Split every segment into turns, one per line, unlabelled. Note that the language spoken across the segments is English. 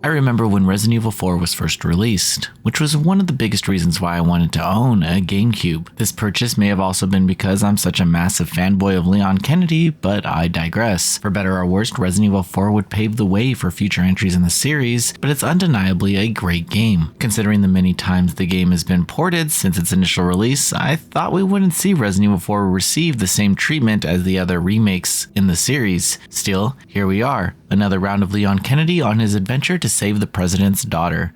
I remember when Resident Evil 4 was first released, which was one of the biggest reasons why I wanted to own a GameCube. This purchase may have also been because I'm such a massive fanboy of Leon Kennedy, but I digress. For better or worse, Resident Evil 4 would pave the way for future entries in the series, but it's undeniably a great game. Considering the many times the game has been ported since its initial release, I thought we wouldn't see Resident Evil 4 receive the same treatment as the other remakes in the series. Still, here we are, another round of Leon Kennedy on his adventure to save the president's daughter.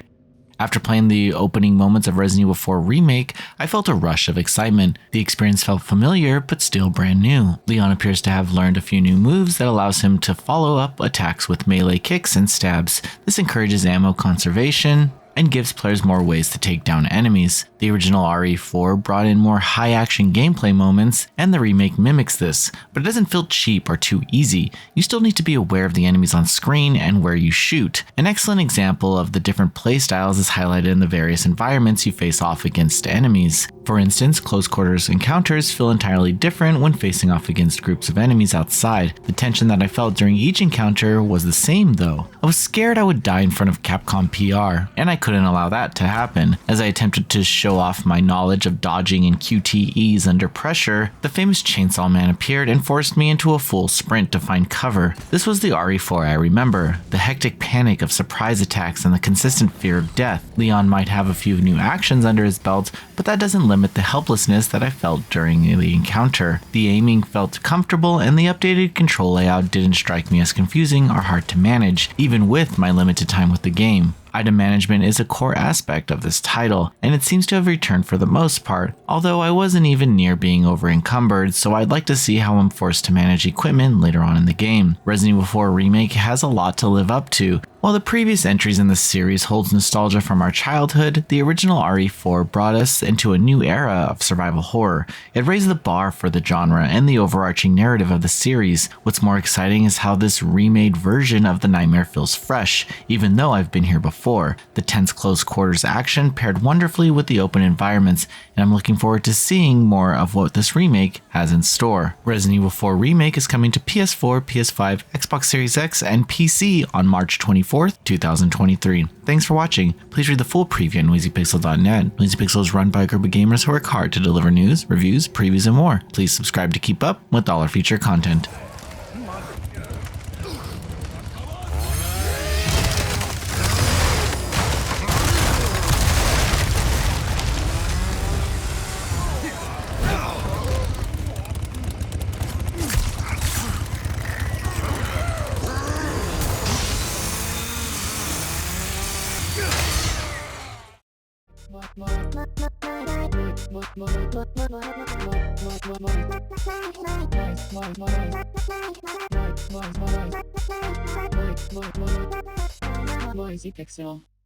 After playing the opening moments of Resident Evil 4 Remake, I felt a rush of excitement. The experience felt familiar, but still brand new. Leon appears to have learned a few new moves that allows him to follow up attacks with melee kicks and stabs. This encourages ammo conservation and gives players more ways to take down enemies. The original RE4 brought in more high-action gameplay moments, and the remake mimics this, but it doesn't feel cheap or too easy. You still need to be aware of the enemies on screen and where you shoot. An excellent example of the different playstyles is highlighted in the various environments you face off against enemies. For instance, close quarters encounters feel entirely different when facing off against groups of enemies outside. The tension that I felt during each encounter was the same though. I was scared I would die in front of Capcom PR, and I couldn't allow that to happen. As I attempted to show off my knowledge of dodging and QTEs under pressure, the famous Chainsaw Man appeared and forced me into a full sprint to find cover. This was the RE4 I remember, the hectic panic of surprise attacks and the consistent fear of death. Leon might have a few new actions under his belt, but that doesn't limit the helplessness that I felt during the encounter. The aiming felt comfortable, and the updated control layout didn't strike me as confusing or hard to manage, even with my limited time with the game. Item management is a core aspect of this title, and it seems to have returned for the most part, although I wasn't even near being over encumbered, so I'd like to see how I'm forced to manage equipment later on in the game. Resident Evil 4 Remake has a lot to live up to. While the previous entries in the series holds nostalgia from our childhood, the original RE4 brought us into a new era of survival horror. It raised the bar for the genre and the overarching narrative of the series. What's more exciting is how this remade version of the nightmare feels fresh, even though I've been here before. The tense close quarters action paired wonderfully with the open environments, and I'm looking forward to seeing more of what this remake has in store. Resident Evil 4 Remake is coming to PS4, PS5, Xbox Series X, and PC on March 24th, 2023. Thanks for watching. Please read the full preview at NoisyPixel.net. NoisyPixel is run by a group of gamers who work hard to deliver news, reviews, previews, and more. Please subscribe to keep up with all our feature content.
Noisy Pixel.